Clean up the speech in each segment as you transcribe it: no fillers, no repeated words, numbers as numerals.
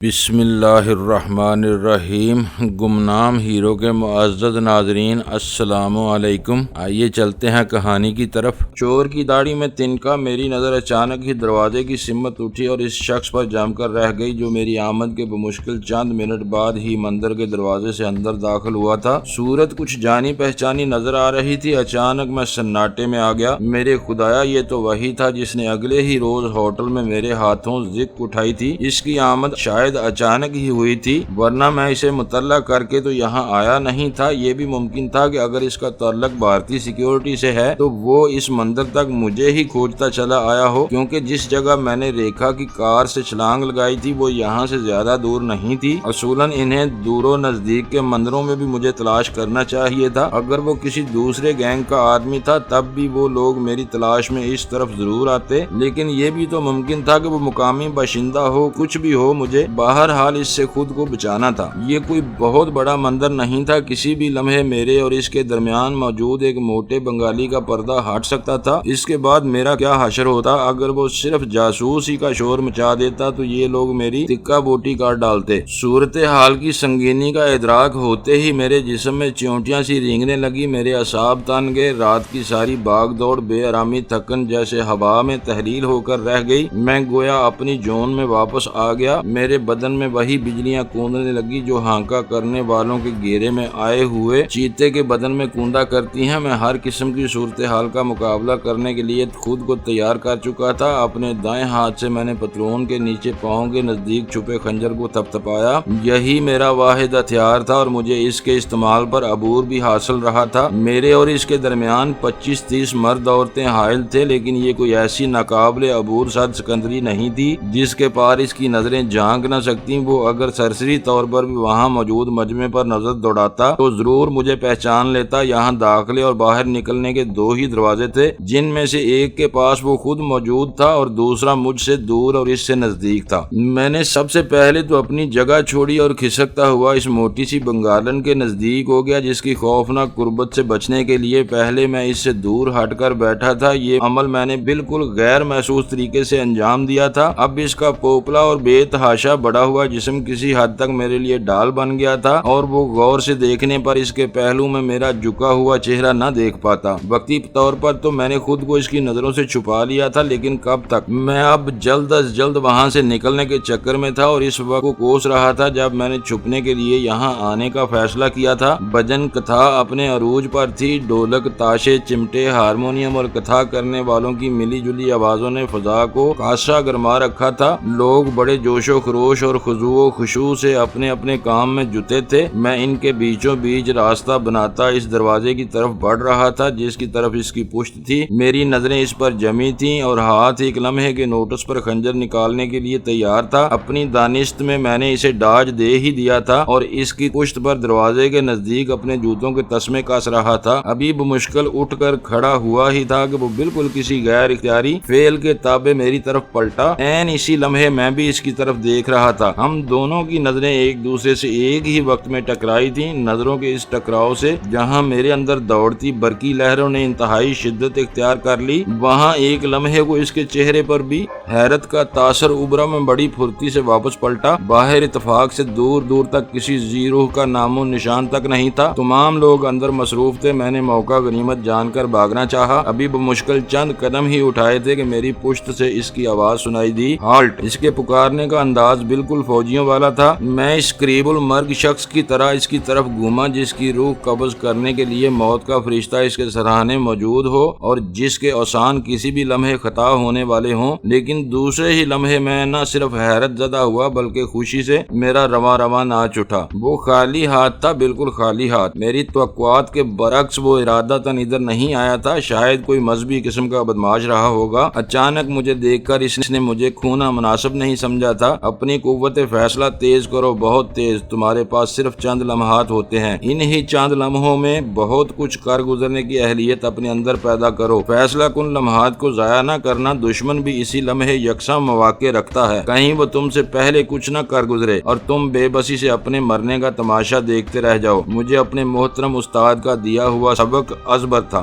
بسم اللہ الرحمن الرحیم۔ گمنام ہیرو کے معزز ناظرین، السلام علیکم۔ آئیے چلتے ہیں کہانی کی طرف۔ چور کی داڑھی میں تنکا میری نظر اچانک ہی دروازے کی سمت اٹھی اور اس شخص پر جم کر رہ گئی جو میری آمد کے بمشکل چند منٹ بعد ہی مندر کے دروازے سے اندر داخل ہوا تھا۔ صورت کچھ جانی پہچانی نظر آ رہی تھی۔ اچانک میں سناٹے میں آ گیا۔ میرے خدایا، یہ تو وہی تھا جس نے اگلے ہی روز ہوٹل میں میرے ہاتھوں زک اٹھائی تھی۔ اس کی آمد شاید اچانک ہی ہوئی تھی، ورنہ میں اسے مطلع کر کے تو یہاں آیا نہیں تھا۔ یہ بھی ممکن تھا کہ اگر اس کا تعلق بھارتی سیکیورٹی سے ہے تو وہ اس مندر تک مجھے ہی کھوجتا چلا آیا ہو، کیونکہ جس جگہ میں نے ریکھا کی کار سے چھلانگ لگائی تھی وہ یہاں سے زیادہ دور نہیں تھی۔ اصولاً انہیں دور و نزدیک کے مندروں میں بھی مجھے تلاش کرنا چاہیے تھا۔ اگر وہ کسی دوسرے گینگ کا آدمی تھا تب بھی وہ لوگ میری تلاش میں اس طرف ضرور آتے، لیکن یہ بھی تو ممکن تھا کہ وہ مقامی باشندہ ہو۔ کچھ بھی ہو، مجھے بہرحال اس سے خود کو بچانا تھا۔ یہ کوئی بہت بڑا مندر نہیں تھا۔ کسی بھی لمحے میرے اور اس کے درمیان موجود ایک موٹے بنگالی کا پردہ ہٹ سکتا تھا۔ اس کے بعد میرا کیا حشر ہوتا؟ اگر وہ صرف جاسوس ہی کا شور مچا دیتا تو یہ لوگ میری تکا بوٹی کاٹ ڈالتے۔ صورتحال کی سنگینی کا ادراک ہوتے ہی میرے جسم میں چونٹیاں سی رینگنے لگی، میرے اعصاب تن گئے۔ رات کی ساری بھاگ دوڑ، بے آرامی، تھکن جیسے ہوا میں تحلیل ہو کر رہ گئی۔ میں گویا اپنی جون میں واپس آ گیا۔ میرے بدن میں وہی بجلیاں کوندنے لگی جو ہانکا کرنے والوں کے گھیرے میں آئے ہوئے چیتے کے بدن میں کوندا کرتی ہیں۔ میں ہر قسم کی صورتحال کا مقابلہ کرنے کے لیے خود کو تیار کر چکا تھا۔ اپنے دائیں ہاتھ سے میں نے پتلون کے نیچے پاؤں کے نزدیک چھپے خنجر کو تھپتھپایا۔ یہی میرا واحد ہتھیار تھا اور مجھے اس کے استعمال پر عبور بھی حاصل رہا تھا۔ میرے اور اس کے درمیان 25-30 مرد عورتیں حائل تھے، لیکن یہ کوئی ایسی ناقابل عبور صد سکندری نہیں تھی جس کے پار اس کی نظریں جھانک نہ سکتی۔ وہ اگر سرسری طور پر بھی وہاں موجود مجمع پر نظر دوڑاتا تو ضرور مجھے پہچان لیتا۔ یہاں داخلے اور باہر نکلنے کے دو ہی دروازے تھے، جن میں سے ایک کے پاس وہ خود موجود تھا اور دوسرا مجھ سے دور اور اس سے نزدیک تھا۔ میں نے سب سے پہلے تو اپنی جگہ چھوڑی اور کھسکتا ہوا اس موٹی سی بنگالن کے نزدیک ہو گیا جس کی خوفناک قربت سے بچنے کے لیے پہلے میں اس سے دور ہٹ کر بیٹھا تھا۔ یہ عمل میں نے بالکل غیر محسوس طریقے سے انجام دیا تھا۔ اب اس کا پوپلا اور بے تحاشا بڑا ہوا جسم کسی حد تک میرے لیے ڈال بن گیا تھا اور وہ غور سے دیکھنے پر اس کے پہلو میں میرا جھکا ہوا چہرہ نہ دیکھ پاتا۔ وقتی طور پر تو میں نے خود کو اس کی نظروں سے چھپا لیا تھا، لیکن کب تک؟ میں اب جلد از جلد وہاں سے نکلنے کے چکر میں تھا اور اس وقت کو کوس رہا تھا جب میں نے چھپنے کے لیے یہاں آنے کا فیصلہ کیا تھا۔ بھجن کتھا اپنے عروج پر تھی۔ ڈھولک، تاشے، چمٹے، ہارمونیم اور کتھا کرنے والوں کی ملی جلی آوازوں نے فضا کو خاصا گرما رکھا تھا۔ لوگ بڑے جوش و خروش اور خضوع و خشوع سے اپنے اپنے کام میں جٹے تھے۔ میں ان کے بیچوں بیچ راستہ بناتا اس دروازے کی طرف بڑھ رہا تھا جس کی طرف اس کی پشت تھی۔ میری نظریں اس پر جمی تھیں اور ہاتھ ایک لمحے کے نوٹس پر خنجر نکالنے کے لیے تیار تھا۔ اپنی دانست میں نے اسے ڈاج دے ہی دیا تھا اور اس کی پشت پر دروازے کے نزدیک اپنے جوتوں کے تسمے کس رہا تھا۔ ابھی بمشکل اٹھ کر کھڑا ہوا ہی تھا کہ وہ بالکل کسی غیر اختیاری فعل کے تابع میری طرف پلٹا۔ عین اسی لمحے میں بھی اس کی طرف دیکھ رہا تھا۔ ہم دونوں کی نظریں ایک دوسرے سے ایک ہی وقت میں ٹکرائی تھیں۔ نظروں کے اس ٹکراؤ سے جہاں میرے اندر دوڑتی برقی لہروں نے انتہائی شدت اختیار کر لی، وہاں ایک لمحے کو اس کے چہرے پر بھی حیرت کا تاثر ابھرا۔ میں بڑی پھرتی سے واپس پلٹا۔ باہر اتفاق سے دور دور تک کسی ذی روح کا نام و نشان تک نہیں تھا۔ تمام لوگ اندر مصروف تھے۔ میں نے موقع غنیمت جان کر بھاگنا چاہا۔ ابھی بمشکل چند قدم ہی اٹھائے تھے کہ میری پشت سے اس کی آواز سنائی دی، ہالٹ! اس کے پکارنے کا انداز بالکل فوجیوں والا تھا۔ میں اس قریب المرگ شخص کی طرح اس کی طرف گھوما جس کی روح قبض کرنے کے لیے موت کا فرشتہ اس کے سراہنے موجود ہو اور جس کے اوسان کسی بھی لمحے خطا ہونے والے ہوں۔ لیکن دوسرے ہی لمحے میں نہ صرف حیرت زدہ ہوا بلکہ خوشی سے میرا رواں رواں ناچ اٹھا۔ وہ خالی ہاتھ تھا، بالکل خالی ہاتھ۔ میری توقعات کے برعکس وہ ارادتاً ادھر نہیں آیا تھا۔ شاید کوئی مذہبی قسم کا بدمعاش رہا ہوگا۔ اچانک مجھے دیکھ کر اس نے مجھے کھونا مناسب نہیں سمجھا تھا۔ اپنی قوت فیصلہ تیز کرو، بہت تیز۔ تمہارے پاس صرف چند لمحات ہوتے ہیں۔ انہی چند لمحوں میں بہت کچھ کر گزرنے کی اہلیت اپنے اندر پیدا کرو۔ فیصلہ کن لمحات کو ضائع نہ کرنا۔ دشمن بھی اسی لمحے یکساں مواقع رکھتا ہے، کہیں وہ تم سے پہلے کچھ نہ کر گزرے اور تم بے بسی سے اپنے مرنے کا تماشا دیکھتے رہ جاؤ۔ مجھے اپنے محترم استاد کا دیا ہوا سبق ازبر تھا۔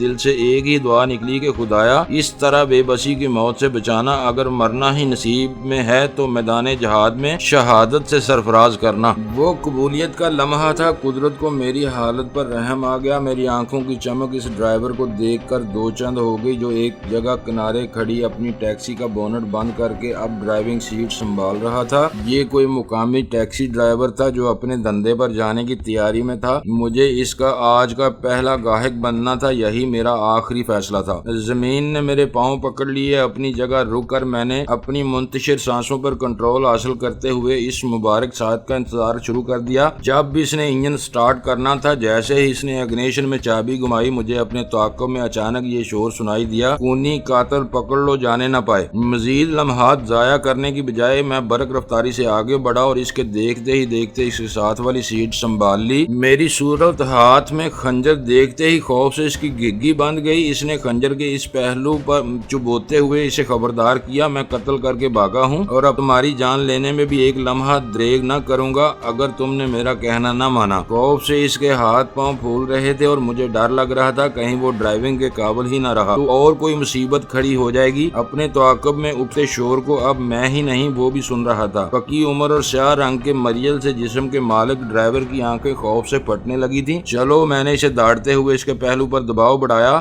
دل سے ایک ہی دعا نکلی کہ خدایا اس طرح بے بسی کی موت سے بچانا، اگر مرنا ہی نصیب میں ہے تو میدان جہاد میں شہادت سے سرفراز کرنا۔ وہ قبولیت کا لمحہ تھا۔ قدرت کو میری حالت پر رحم آ گیا۔ میری آنکھوں کی چمک اس ڈرائیور کو دیکھ کر دو چند ہو گئی جو ایک جگہ کنارے کھڑی اپنی ٹیکسی کا بونٹ بند کر کے اب ڈرائیونگ سیٹ سنبھال رہا تھا۔ یہ کوئی مقامی ٹیکسی ڈرائیور تھا جو اپنے دھندے پر جانے کی تیاری میں تھا۔ مجھے اس کا آج کا پہلا گاہک بننا تھا، یہی میرا آخری فیصلہ تھا۔ زمین نے میرے پاؤں پکڑ لیے۔ اپنی جگہ رک کر میں نے اپنی منتشر سانسوں پر کنٹرول حاصل کرتے ہوئے اس مبارک ساعت کا انتظار شروع کر دیا۔ جب بھی اس نے انجن سٹارٹ کرنا تھا، جیسے ہی اس نے اگنیشن میں چابی گھمائی، مجھے اپنے تعاقب میں اچانک یہ شور سنائی دیا، خونی قاتل پکڑ لو، جانے نہ پائے۔ مزید لمحات ضائع کرنے کی بجائے میں برق رفتاری سے آگے بڑھا اور اس کے دیکھتے ہی دیکھتے اس کے ساتھ والی سیٹ سنبھال لی۔ میری صورت ہاتھ میں خنجر دیکھتے ہی خوف سے اس کی گھگی بند گئی۔ اس نے خنجر کے اس پہلو پر چبوتے ہوئے اسے خبردار کیا، میں قتل کر کے بھاگا ہوں اور اب تمہاری جان لینے میں بھی ایک لمحہ دریغ نہ کروں گا اگر تم نے میرا کہنا نہ مانا۔ خوف سے اس کے ہاتھ پاؤں پھول رہے تھے اور مجھے ڈر لگ رہا تھا کہیں وہ ڈرائیونگ کے قابل ہی نہ رہا تو اور کوئی مصیبت کھڑی ہو جائے گی۔ اپنے تعاقب میں اٹھتے شور کو اب میں ہی نہیں وہ بھی سن رہا تھا۔ پکی عمر اور سیاہ رنگ کے مریل سے جسم کے مالک ڈرائیور کی آنکھیں خوف سے پھٹنے لگی تھی۔ چلو، میں نے اسے داڑتے ہوئے اس کے پہلو پر دباؤ بڑھایا۔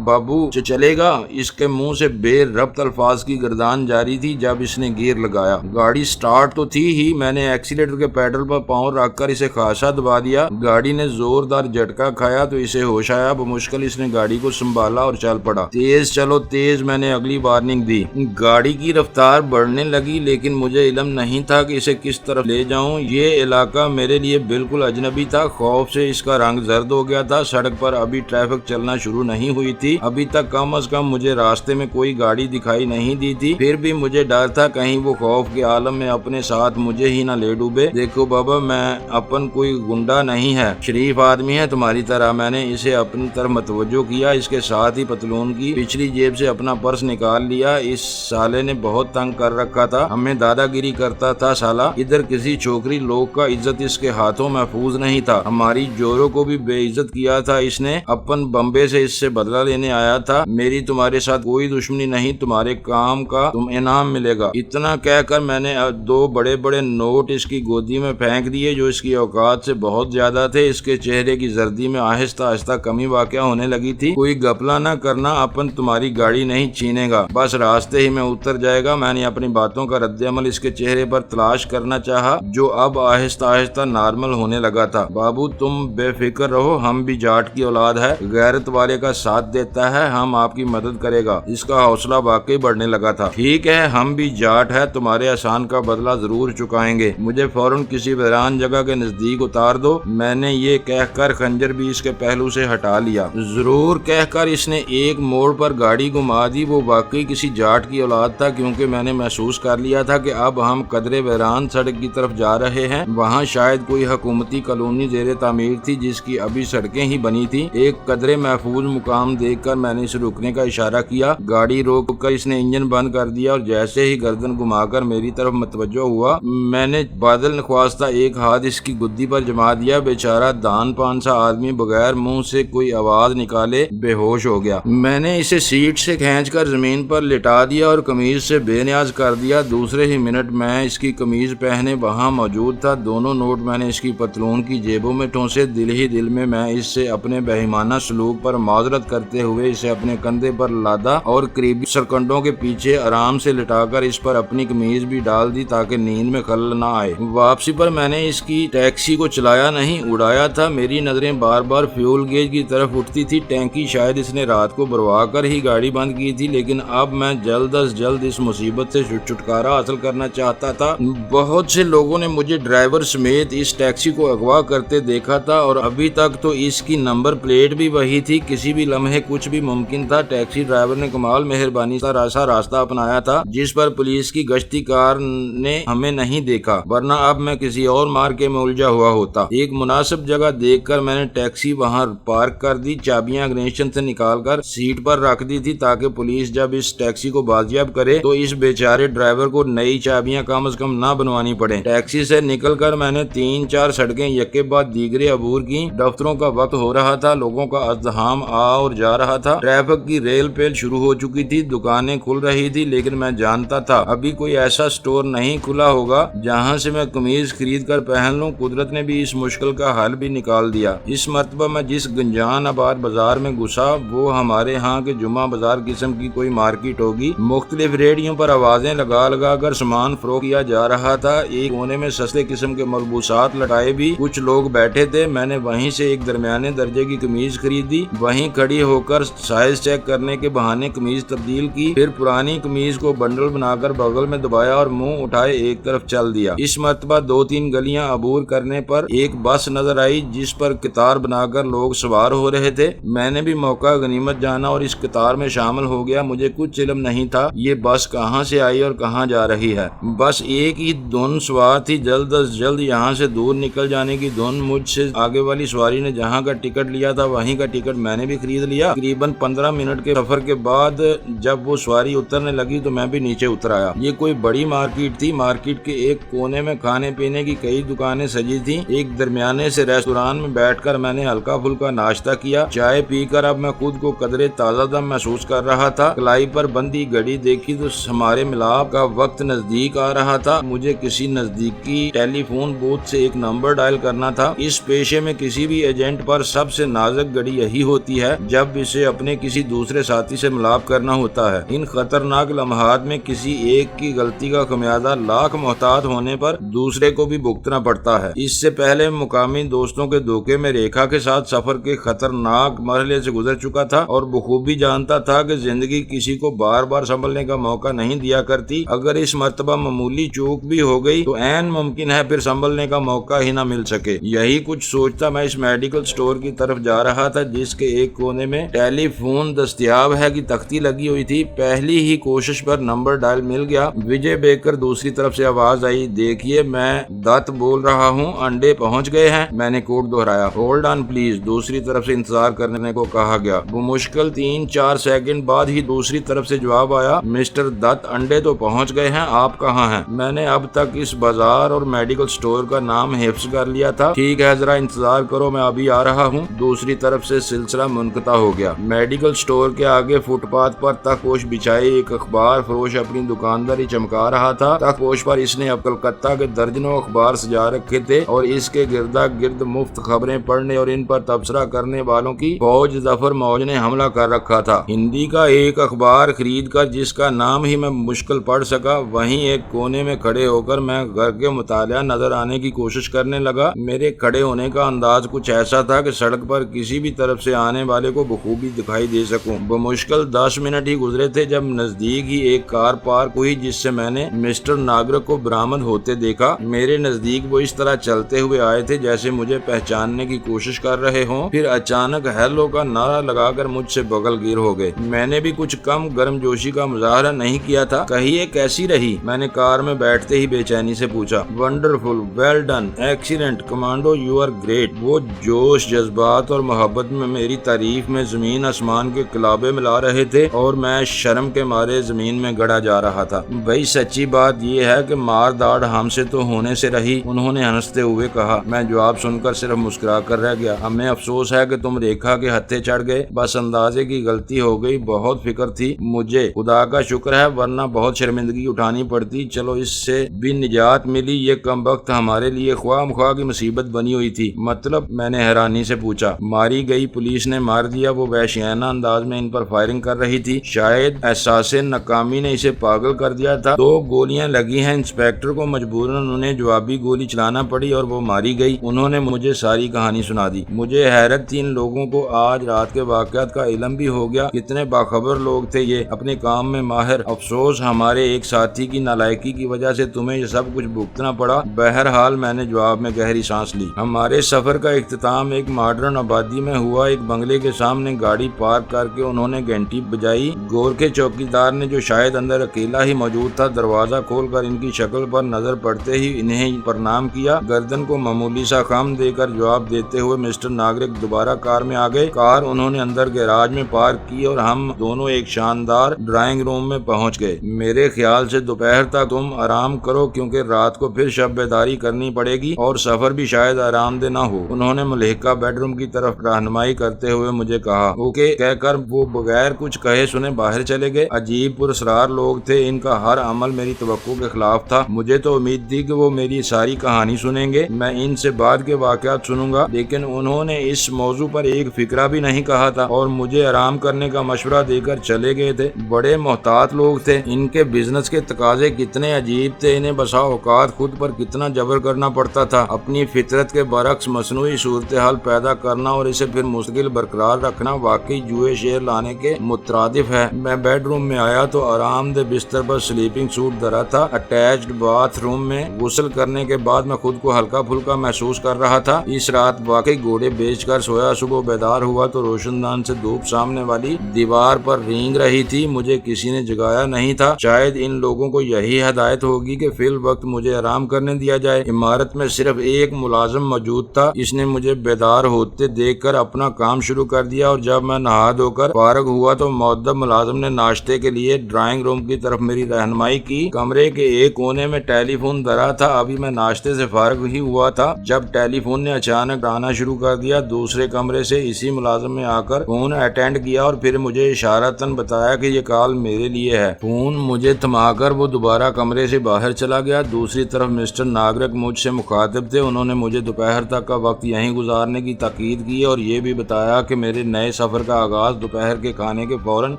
بابو چلے گا؟ اس کے منہ سے بے ربط الفاظ کی گردان جاری تھی جب اس نے گیئر لگایا۔ گاڑی سٹارٹ تو تھی ہی، میں نے ایکسیلیٹر کے پیڈل پر پاؤں رکھ کر اسے خاصا دبا دیا۔ گاڑی نے زوردار جھٹکا کھایا تو اسے ہوش آیا۔ بمشکل اس نے گاڑی کو سنبھالا اور چل پڑا۔ تیز چلو تیز، میں نے اگلی وارننگ دی۔ گاڑی کی رفتار بڑھنے لگی لیکن مجھے علم نہیں تھا کہ اسے کس طرف لے جاؤں۔ یہ علاقہ میرے لیے بالکل اجنبی تھا۔ خوف سے اس کا رنگ زرد ہو گیا تھا۔ سڑک پر ابھی ٹریفک چلنا شروع نہیں ہوئی تھی۔ ابھی تک کم از کم مجھے راستے میں کوئی گاڑی دکھائی نہیں دی تھی۔ پھر بھی مجھے ڈر تھا کہیں وہ خوف کے عالم میں اپنے ساتھ مجھے ہی نہ لے ڈوبے۔ دیکھو بابا، میں اپن کوئی گنڈا نہیں ہے، شریف آدمی ہے تمہاری طرح۔ میں نے اسے اپنی طرف متوجہ کیا۔ اس کے ساتھ ہی پتلون کی پچھلی جیب سے اپنا پرس نکال لیا۔ اس سالے نے بہت تنگ کر رکھا تھا، ہمیں دادا گیری کرتا تھا سالا۔ ادھر کسی چھوکری لوگ کا عزت اس کے ہاتھوں محفوظ نہیں تھا۔ ہماری جوروں کو بھی بے عزت کیا تھا اس نے۔ اپن بمبے سے اس سے بدلہ لینے آیا تھا۔ میری تمہارے ساتھ کوئی دشمنی نہیں، تمہارے کام کا تم انعام ملے گا۔ اتنا کہہ کر میں نے دو بڑے بڑے نوٹ اس کی گودی میں پھینک دیے جو اس کی اوقات سے بہت زیادہ تھے۔ اس کے چہرے کی زردی میں آہستہ آہستہ کمی واقع ہونے لگی تھی۔ کوئی گپلا نہ کرنا، اپن تمہاری گاڑی نہیں چھینے گا، بس راستے ہی میں اتر جائے گا۔ میں نے اپنی باتوں کا رد عمل اس کے چہرے پر تلاش کرنا چاہا جو اب آہستہ آہستہ نارمل ہونے لگا تھا۔ بابو تم بے فکر رہو، ہم بھی جاٹ کی اولاد ہے، غیرت والے کا ساتھ دیتا ہے، ہم آپ کی مدد کرے گا۔ اس کا حوصلہ واقعی بڑھنے لگا تھا۔ ٹھیک ہے، ہم بھی جاٹ ہے، تمہارے احسان کا بدلہ ضرور چکائیں گے، مجھے فوراً کسی ویران جگہ کے نزدیک اتار دو۔ میں نے یہ کہہ کر خنجر بھی اس کے پہلو سے ہٹا لیا۔ ضرور کہہ کر اس نے ایک موڑ پر گاڑی گھما دی۔ وہ واقعی کسی جاٹ کی اولاد تھا کیونکہ میں نے محسوس کر لیا تھا کہ اب ہم قدرے ویران سڑک کی طرف جا رہے ہیں۔ وہاں شاید کوئی حکومتی کالونی زیر تعمیر تھی جس کی ابھی سڑکیں ہی بنی تھی۔ ایک قدرے محفوظ مقام دیکھ کر میں نے اسے رکنے کا اشارہ کیا۔ گاڑی روک کر اس نے انجن بند کر دیا اور جیسے ہی گردن گھما کر میری طرف متوجہ ہوا، میں نے بادل نخواستہ ایک ہاتھ اس کی گدی پر جما دیا۔ بیچارہ دان پان سا آدمی بغیر منہ سے کوئی آواز نکالے بے ہوش ہو گیا۔ میں نے اسے سیٹ سے کھینچ کر زمین پر لٹا دیا اور قمیض سے بے نیاز کر دیا۔ دوسرے ہی منٹ میں اس کی قمیض پہنے وہاں موجود تھا۔ دونوں نوٹ میں نے اس کی پتلون کی جیبوں میں ٹھونسے۔ دل ہی دل میں اس سے اپنے بہیمانہ سلوک پر معذرت کرتے ہوئے اسے اپنے کندھے پر لادا اور قریبی سرکنڈوں کے پیچھے آرام سے لٹا کر اس پر اپنی قمیض بھی ڈال دی تاکہ نیند میں خلل نہ آئے۔ واپسی پر میں نے اس کی ٹیکسی کو چلایا نہیں، اڑایا تھا۔ میری نظریں بار بار فیول گیج کی طرف اٹھتی تھی۔ ٹینکی شاید اس نے رات کو بھروا کر ہی گاڑی بند کی تھی، لیکن اب میں جلد از جلد اس مصیبت سے چھٹکارا حاصل کرنا چاہتا تھا۔ بہت سے لوگوں نے مجھے ڈرائیور سمیت اس ٹیکسی کو اغوا کرتے دیکھا تھا اور ابھی تک تو اس کی نمبر پلیٹ بھی وہی تھی۔ کسی بھی لمحے کچھ بھی ممکن تھا۔ ٹیکسی ڈرائیور نے کمال مہربانی کا راستہ اپنایا تھا جس پر پولیس کی گشتی کار نے ہمیں نہیں دیکھا، ورنہ اب میں کسی اور مارکے میں الجھا ہوا ہوتا۔ ایک مناسب جگہ دیکھ کر میں نے ٹیکسی وہاں پارک کر دی۔ چابیاں اگنیشن سے نکال کر سیٹ پر رکھ دی تھی تاکہ پولیس جب اس ٹیکسی کو بازیاب کرے تو اس بیچارے ڈرائیور کو نئی چابیاں کم از کم نہ بنوانی پڑے۔ ٹیکسی سے نکل کر میں نے 3-4 سڑکیں یکے بعد دیگرے عبور کی۔ دفتروں کا وقت ہو رہا تھا، لوگوں کا ازدحام آ اور جا رہا تھا۔ ٹریفک کی ریل پیل شروع ہو چکی تھی، دکانیں کھل رہی تھی، لیکن میں جانتا تھا ابھی کوئی ایسا سٹور نہیں کھلا ہوگا جہاں سے میں قمیض خرید کر پہن لوں۔ قدرت نے بھی اس مشکل کا حل بھی نکال دیا۔ اس مرتبہ میں جس گنجان آباد بازار میں گھسا وہ ہمارے ہاں کے جمعہ بازار قسم کی کوئی مارکیٹ ہوگی۔ مختلف ریڑھیوں پر آوازیں لگا لگا کر سامان فروخت کیا جا رہا تھا۔ ایک کونے میں سستے قسم کے ملبوسات لٹائے بھی کچھ لوگ بیٹھے تھے۔ میں نے وہیں سے ایک درمیانے درجے کی قمیض خریدی، وہیں کھڑی ہو کر سائز چیک کرنے کے بہانے قمیض تبدیل کی، پھر پرانی قمیض کو بنڈل بنا کر بغل میں دبایا اور منہ اٹھائے ایک طرف چل دیا۔ اس مرتبہ 2-3 گلیاں عبور کرنے پر ایک بس نظر آئی جس پر قطار بنا کر لوگ سوار ہو رہے تھے۔ میں نے بھی موقع غنیمت جانا اور اس قطار میں شامل ہو گیا۔ مجھے کچھ علم نہیں تھا یہ بس کہاں سے آئی اور کہاں جا رہی ہے۔ بس ایک ہی دھن سوار تھی، جلد از جلد یہاں سے دور نکل جانے کی دھن۔ مجھ سے آگے والی سواری نے جہاں کا ٹکٹ لیا تھا وہیں کا ٹکٹ میں نے بھی خرید لیا۔ تقریباً 15 منٹ کے سفر کے بعد جب وہ سواری اترنے لگی تو میں بھی نیچے اتر آیا۔ یہ کوئی بڑی مارکیٹ تھی۔ مارکیٹ کے ایک کونے میں کھانے پینے کی کئی دکانیں سجی تھیں۔ ایک درمیانے سے ریستوران میں بیٹھ کر میں نے ہلکا پھلکا ناشتہ کیا۔ چائے پی کر اب میں خود کو قدرے تازہ دم محسوس کر رہا تھا۔ کلائی پر بندی گھڑی دیکھی تو ہمارے ملاپ کا وقت نزدیک آ رہا تھا۔ مجھے کسی نزدیکی ٹیلی فون بوتھ سے ایک نمبر ڈائل کرنا تھا۔ اس پیشے میں کسی بھی ایجنٹ پر سب سے نازک گھڑی یہی ہوتی ہے جب اسے اپنے کسی دوسرے ساتھی سے ملاپ کرنا ہوتا ہے۔ ان خطرناک لمحات میں کسی ایک کی غلطی کا خمیازہ لاکھ محتاط ہونے پر دوسرے کو بھی بھگتنا پڑتا ہے۔ اس سے پہلے مقامی دوستوں کے دھوکے میں ریکھا کے ساتھ سفر کے خطرناک مرحلے سے گزر چکا تھا اور بخوبی جانتا تھا کہ زندگی کسی کو بار بار سنبھلنے کا موقع نہیں دیا کرتی۔ اگر اس مرتبہ معمولی چوک بھی ہو گئی تو عین ممکن ہے پھر سنبھلنے کا موقع ہی نہ مل سکے۔ یہی کچھ سوچتا میں اس میڈیکل سٹور کی طرف جا رہا تھا جس کے ایک کونے میں ٹیلی فون دستیاب ہے کی تختی لگی ہوئی تھی۔ پہلی ہی کوشش پر نمبر ڈائل مل گیا۔ وجے بیکر دوسری طرف سے آواز آئی، دیکھیے میں دت بول رہا ہوں، انڈے پہنچ گئے ہیں۔ میں نے کوڈ دہرایا، ہولڈ آن پلیز۔ دوسری طرف سے انتظار کرنے کو کہا گیا۔ بمشکل 3-4 سیکنڈ بعد ہی دوسری طرف سے جواب آیا، مسٹر دت انڈے تو پہنچ گئے ہیں، آپ کہاں ہیں؟ میں نے اب تک اس بازار اور میڈیکل سٹور کا نام حفظ کر لیا تھا۔ ٹھیک ہے ذرا انتظار کرو، میں ابھی آ رہا ہوں۔ دوسری طرف سے سلسلہ منقطع ہو گیا۔ میڈیکل سٹور کے آگے فٹ پاتھ پر تخپوش بچھائے ایک اخبار فروش اپنی دکانداری چمکا رہا تھا۔ تخپوش پر اس نے اب کلکتہ کے درجنوں اخبار سجا رکھے تھے اور اس کے گردا گرد مفت خبریں پڑھنے اور ان پر تبصرہ کرنے والوں کی فوج ظفر موج نے حملہ کر رکھا تھا۔ ہندی کا ایک اخبار خرید کر جس کا نام ہی میں مشکل پڑھ سکا، وہیں ایک کونے میں کھڑے ہو کر میں گھر کے مطالعہ نظر آنے کی کوشش کرنے لگا۔ میرے کھڑے ہونے کا انداز کچھ ایسا تھا کہ سڑک پر کسی بھی طرف سے آنے والے کو بخوبی دکھائی دے سکوں۔ بمشکل 10 منٹ ہی گزرے تھے جب نزدیک ہی ایک کار پارک ہوئی جس سے میں نے مسٹر ناگرک کو برآمد ہوتے دیکھا۔ میرے نزدیک وہ اس طرح چلتے ہوئے آئے تھے جیسے مجھے پہچاننے کی کوشش کر رہے ہوں، پھر اچانک ہیلو کا نعرہ لگا کر مجھ سے بغل گیر ہو گئے۔ میں نے بھی کچھ کم گرم جوشی کا مظاہرہ نہیں کیا تھا۔ کہیے کیسی رہی؟ میں نے کار میں بیٹھتے ہی بے چینی سے پوچھا۔ Wonderful, well done, excellent, commando, you are great. وہ جوش، جذبات اور محبت میں میری تعریف میں زمین آسمان کے کلابے ملا رہے تھے اور میں شرم کے مارے زمین میں گڑا جا رہا تھا۔ بھائی سچی بات یہ ہے کہ مار داڑ ہم سے تو ہونے سے رہی، انہوں نے ہنستے ہوئے کہا۔ میں جواب سن کر صرف مسکرا کر رہ گیا۔ ہمیں افسوس ہے کہ تم ریکھا کے ہتھے چڑھ گئے، بس اندازے کی غلطی ہو گئی، بہت فکر تھی مجھے، خدا کا شکر ہے ورنہ بہت شرمندگی اٹھانی پڑتی۔ چلو اس سے بھی نجات ملی، یہ کم وقت ہمارے لیے خواہ مخواہ کی مصیبت بنی ہوئی تھی۔ مطلب؟ میں نے حیرانی سے پوچھا۔ ماری گئی، پولیس نے مار دیا، وہ وحشیانہ انداز میں ان پر فائرنگ کر رہی تھی، شاید احساس ناکامی نے اسے پاگل کر دیا تھا۔ 2 گولیاں لگی ہیں، انسپیکٹر کو مجبوراً انہیں جوابی گولی چلانا پڑی اور وہ ماری گئی۔ انہوں نے مجھے ساری کہانی سنا دی۔ مجھے حیرت تھی ان لوگوں کو آج رات کے واقعات کا علم بھی ہو گیا، کتنے باخبر لوگ تھے یہ، اپنے کام میں ماہر۔ افسوس ہمارے ایک ساتھی کی نالائکی کی وجہ سے تمہیں یہ سب کچھ بھگتنا پڑا۔ بہرحال میں نے جواب میں گہری سانس لی۔ ہمارے سفر کا اختتام ایک ماڈرن آبادی میں ہوا۔ ایک بنگلے کے سامنے گاڑی پارک کر کے انہوں نے گھنٹی بجائی۔ گورکھے چوکیدار نے جو شاید اندر اکیلا ہی موجود تھا، دروازہ کھول کر ان کی شکل پر نظر پڑتے ہی انہیں پرنام کیا۔ گردن کو معمولی سا خم دے کر جواب دیتے ہوئے مسٹر ناگرک دوبارہ کار میں آ گئے۔ کار انہوں نے اندر گیراج میں پارک کی اور ہم دونوں ایک شاندار ڈرائنگ روم میں پہنچ گئے۔ میرے خیال سے دوپہر تک تم آرام کرو کیونکہ رات کو پھر شب بیداری کرنی پڑے گی اور سفر بھی شاید آرام دہ نہ ہو۔ انہوں نے ملحقہ بیڈ روم کی طرف رہنمائی رہنمائی کرتے ہوئے مجھے کہا اوکے کہہ کر وہ بغیر کچھ کہے سنے باہر چلے گئے۔ عجیب پراسرار لوگ تھے، ان کا ہر عمل میری توقع کے خلاف تھا۔ مجھے تو امید تھی کہ وہ میری ساری کہانی سنیں گے، میں ان سے بعد کے واقعات سنوں گا، لیکن انہوں نے اس موضوع پر ایک فقرہ بھی نہیں کہا تھا اور مجھے آرام کرنے کا مشورہ دے کر چلے گئے تھے۔ بڑے محتاط لوگ تھے، ان کے بزنس کے تقاضے کتنے عجیب تھے، انہیں بسا اوقات خود پر کتنا جبر کرنا پڑتا تھا۔ اپنی فطرت کے برعکس مصنوعی صورتحال پیدا کرنا اور اسے پھر مستقل برقرار رکھنا واقعی جوئے شیر لانے کے مترادف ہے۔ میں بیڈ روم میں آیا تو آرام دہ بستر پر سلیپنگ سوٹ دھرا تھا۔ اٹیچڈ باتھ روم میں غسل کرنے کے بعد میں خود کو ہلکا پھلکا محسوس کر رہا تھا۔ اس رات واقعی گھوڑے بیچ کر سویا، صبح بیدار ہوا تو روشن دان سے دھوپ سامنے والی دیوار پر رینگ رہی تھی۔ مجھے کسی نے جگایا نہیں تھا، شاید ان لوگوں کو یہی ہدایت ہوگی کہ فی الوقت مجھے آرام کرنے دیا جائے۔ عمارت میں صرف ایک ملازم موجود تھا، اس نے مجھے بیدار ہوتے دیکھ کر اپنا کام شروع کر دیا اور جب میں نہا دھو کر فارغ ہوا تو مؤدب ملازم نے ناشتے کے لیے ڈرائنگ روم کی طرف میری رہنمائی کی۔ کمرے کے ایک کونے میں ٹیلی فون دھرا تھا، ابھی میں ناشتے سے فارغ ہی ہوا تھا جب ٹیلی فون نے اچانک آنا شروع کر دیا۔ دوسرے کمرے سے اسی ملازم نے آ کر فون اٹینڈ کیا اور پھر مجھے اشارتاً بتایا کہ یہ کال میرے لیے ہے۔ فون مجھے تھما کر وہ دوبارہ کمرے سے باہر چلا گیا۔ دوسری طرف مسٹر ناگرک مجھ سے مخاطب تھے، انہوں نے مجھے دوپہر تک کا وقت یہیں گزارنے کی تاکید کی اور یہ بھی بتایا کہ میرے نئے سفر کا آغاز دوپہر کے کھانے کے فوراً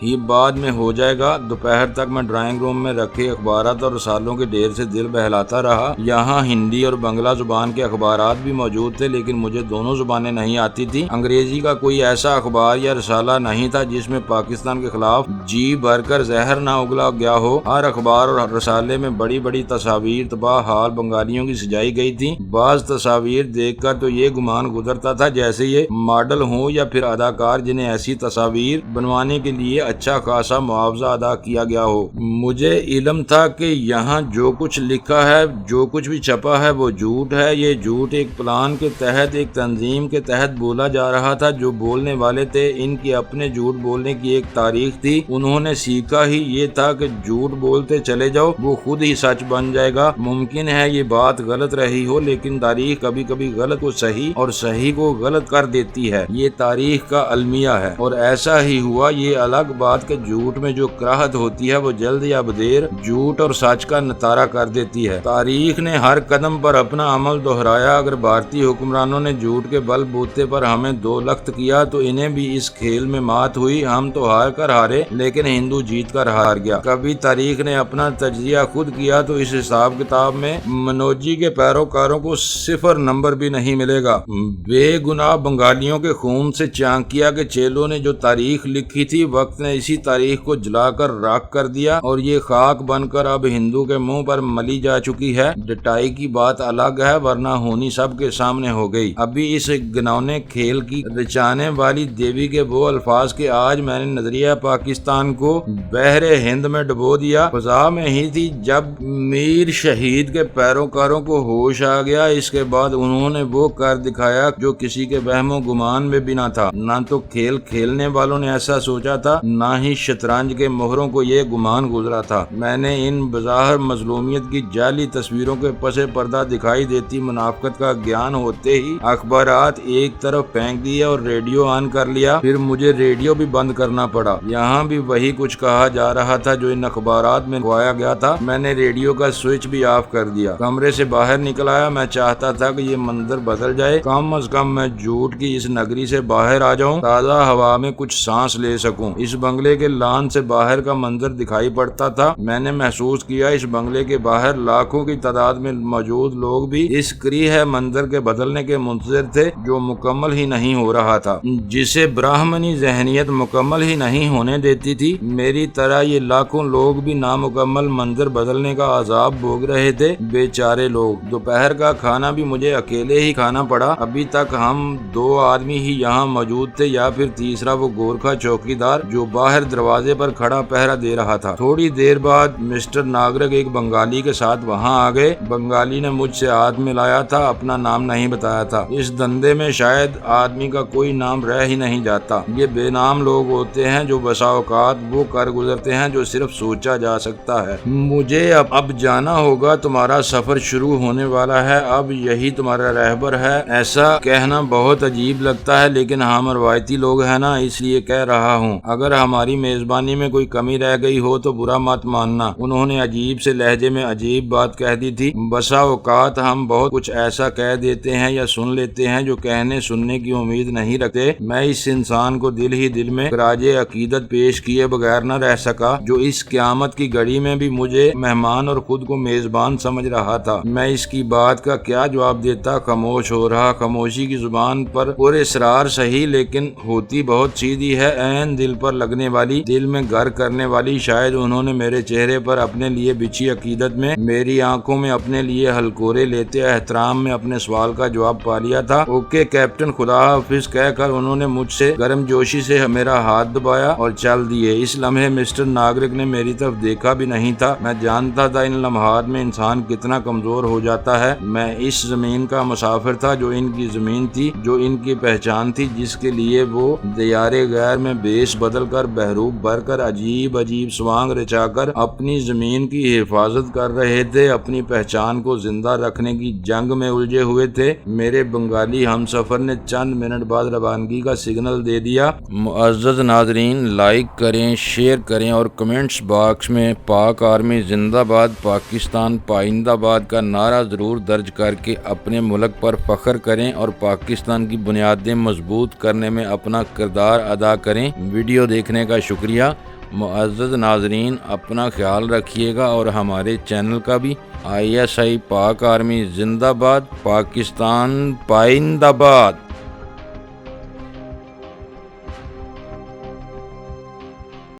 ہی بعد میں ہو جائے گا۔ دوپہر تک میں ڈرائنگ روم میں رکھے اخبارات اور رسالوں کے ڈھیر سے دل بہلاتا رہا۔ یہاں ہندی اور بنگلہ زبان کے اخبارات بھی موجود تھے، لیکن مجھے دونوں زبانیں نہیں آتی تھی۔ انگریزی کا کوئی ایسا اخبار یا رسالہ نہیں تھا جس میں پاکستان کے خلاف جی بھر کر زہر نہ اگلا گیا ہو۔ ہر اخبار اور رسالے میں بڑی بڑی تصاویر تباہ حال بنگالیوں کی سجائی گئی تھی۔ بعض تصاویر دیکھ کر تو یہ گمان گزرتا تھا جیسے یہ ماڈل ہوں یا پھر اداکار جنہیں ایسی تصاویر بنوانے کے لیے اچھا خاصا معاوضہ ادا کیا گیا ہو۔ مجھے علم تھا کہ یہاں جو کچھ لکھا ہے، جو کچھ بھی چھپا ہے وہ جھوٹ ہے۔ یہ جھوٹ ایک پلان کے تحت، ایک تنظیم کے تحت بولا جا رہا تھا۔ جو بولنے والے تھے ان کی اپنے جھوٹ بولنے کی ایک تاریخ تھی، انہوں نے سیکھا ہی یہ تھا کہ جھوٹ بولتے چلے جاؤ، وہ خود ہی سچ بن جائے گا۔ ممکن ہے یہ بات غلط رہی ہو، لیکن تاریخ کبھی کبھی غلط کو صحیح اور صحیح کو غلط کر دیتی ہے، یہ تاریخ کا المیہ ہے۔ اور ایسا ہی ہوا۔ یہ الگ بات کہ جھوٹ میں جو کراہت ہوتی ہے وہ جلد یا بدیر جھوٹ اور سچ کا نتارہ کر دیتی ہے۔ تاریخ نے ہر قدم پر اپنا عمل دہرایا۔ اگر بھارتی حکمرانوں نے جھوٹ کے بل بوتے پر ہمیں دو لخت کیا تو انہیں بھی اس کھیل میں مات ہوئی۔ ہم تو ہار کر ہارے، لیکن ہندو جیت کر ہار گیا۔ کبھی تاریخ نے اپنا تجزیہ خود کیا تو اس حساب کتاب میں منوجی کے پیروکاروں کو 0 نمبر بھی نہیں ملے گا۔ بے گناہ بنگالیوں کے خون سے چانکیا کے چیلوں نے جو تاریخ لکھی تھی، وقت نے اسی تاریخ کو جلا کر راکھ کر دیا اور یہ خاک بن کر اب ہندو کے منہ پر ملی جا چکی ہے۔ ڈٹائی کی بات الگ ہے، ورنہ ہونی سب کے سامنے ہو گئی۔ ابھی اس گنونے کھیل کی رچانے والی دیوی کے وہ الفاظ کہ آج میں نے نظریہ پاکستان کو بحر ہند میں ڈبو دیا، فضا میں ہی تھی جب میر شہید کے پیروکاروں کو ہوش آ گیا۔ اس کے بعد انہوں نے وہ کر دکھایا جو کسی کے وہم و گمان میں بھی نہ تھا۔ نہ تو کھیل کھیلنے والوں نے ایسا سوچا تھا، نہ ہی شطرنج کے مہروں کو یہ گمان گزرا تھا۔ میں نے ان بظاہر مظلومیت کی جعلی تصویروں کے پس پردہ دکھائی دیتی منافقت کا گیان ہوتے ہی اخبارات ایک طرف پھینک دیے اور ریڈیو آن کر لیا۔ پھر مجھے ریڈیو بھی بند کرنا پڑا۔ یہاں بھی وہی کچھ کہا جا رہا تھا جو ان اخبارات میں گوایا گیا تھا۔ میں نے ریڈیو کا سوئچ بھی آف کر دیا، کمرے سے باہر نکل آیا۔ میں چاہتا تھا کہ یہ منظر بدل جائے، کم از کم میں جھوٹ کی اس نگری سے باہر آ جاؤں، تازہ ہوا میں کچھ سانس لے سکوں۔ اس بنگلے کے لان سے باہر کا منظر دکھائی پڑتا تھا۔ میں نے محسوس کیا اس بنگلے کے باہر لاکھوں کی تعداد میں موجود لوگ بھی اس کریہ منظر کے بدلنے کے منتظر تھے جو مکمل ہی نہیں ہو رہا تھا، جسے براہمنی ذہنیت مکمل ہی نہیں ہونے دیتی تھی۔ میری طرح یہ لاکھوں لوگ بھی نامکمل منظر بدلنے کا عذاب بھوگ رہے تھے، بیچارے لوگ۔ دوپہر کا کھانا بھی مجھے اکیلے ہی کھانا پڑا۔ ابھی تک ہم 2 آدمی ہی یہاں موجود تھے یا پھر تیسرا وہ گورکھا چوکیدار جو باہر دروازے پر کھڑا پہرا دے رہا تھا۔ تھوڑی دیر بعد مسٹر ناگرک ایک بنگالی کے ساتھ وہاں آ گئے۔ بنگالی نے مجھ سے ہاتھ ملایا تھا، اپنا نام نہیں بتایا تھا۔ اس دھندے میں شاید آدمی کا کوئی نام رہ ہی نہیں جاتا۔ یہ بے نام لوگ ہوتے ہیں جو بسا اوقات وہ کر گزرتے ہیں جو صرف سوچا جا سکتا ہے۔ مجھے اب جانا ہوگا، تمہارا سفر شروع ہونے والا ہے، اب یہی تمہارا رہبر ہے۔ ایسا کہنا بہت عجیب لگا لگتا ہے، لیکن ہم روایتی لوگ ہیں نا، اس لیے کہہ رہا ہوں۔ اگر ہماری میزبانی میں کوئی کمی رہ گئی ہو تو برا مت ماننا۔ انہوں نے عجیب سے لہجے میں عجیب بات کہہ دی تھی۔ بسا اوقات ہم بہت کچھ ایسا کہہ دیتے ہیں یا سن لیتے ہیں جو کہنے سننے کی امید نہیں رکھتے۔ میں اس انسان کو دل ہی دل میں خراج عقیدت پیش کیے بغیر نہ رہ سکا، جو اس قیامت کی گھڑی میں بھی مجھے مہمان اور خود کو میزبان سمجھ رہا تھا۔ میں اس کی بات کا کیا جواب دیتا؟ خاموش ہو رہا۔ خاموشی کی زبان پر اصرار صحیح، لیکن ہوتی بہت سیدھی ہے، عین دل پر لگنے والی، دل میں گھر کرنے والی۔ شاید انہوں نے میرے چہرے پر اپنے لیے بچھی عقیدت میں، میری آنکھوں میں اپنے لیے ہلکورے لیتے احترام میں اپنے سوال کا جواب پا لیا تھا۔ اوکے کیپٹن، خدا حافظ کہہ کر انہوں نے مجھ سے گرم جوشی سے میرا ہاتھ دبایا اور چل دیے۔ اس لمحے مسٹر ناگرک نے میری طرف دیکھا بھی نہیں تھا۔ میں جانتا تھا ان لمحات میں انسان کتنا کمزور ہو جاتا ہے۔ میں اس زمین کا مسافر تھا جو ان کی زمین تھی، جو ان کی پہچان تھی، جس کے لیے وہ دیار غیر میں بیس بدل کر، بحروب بھر کر، عجیب عجیب سوانگ رچا کر اپنی زمین کی حفاظت کر رہے تھے، اپنی پہچان کو زندہ رکھنے کی جنگ میں الجھے ہوئے تھے۔ میرے بنگالی ہم سفر نے چند منٹ بعد روانگی کا سگنل دے دیا۔ معزز ناظرین، لائک کریں، شیئر کریں اور کمنٹس باکس میں پاک آرمی زندہ باد، پاکستان پائندہ باد کا نعرہ ضرور درج کر کے اپنے ملک پر فخر کریں اور پاکستان کی بنیادیں مضبوط کرنے میں اپنا کردار ادا کریں۔ ویڈیو دیکھنے کا شکریہ۔ معزز ناظرین، اپنا خیال رکھیے گا اور ہمارے چینل کا بھی۔ ISI پاک آرمی زندہ باد، پاکستان پائندہ باد۔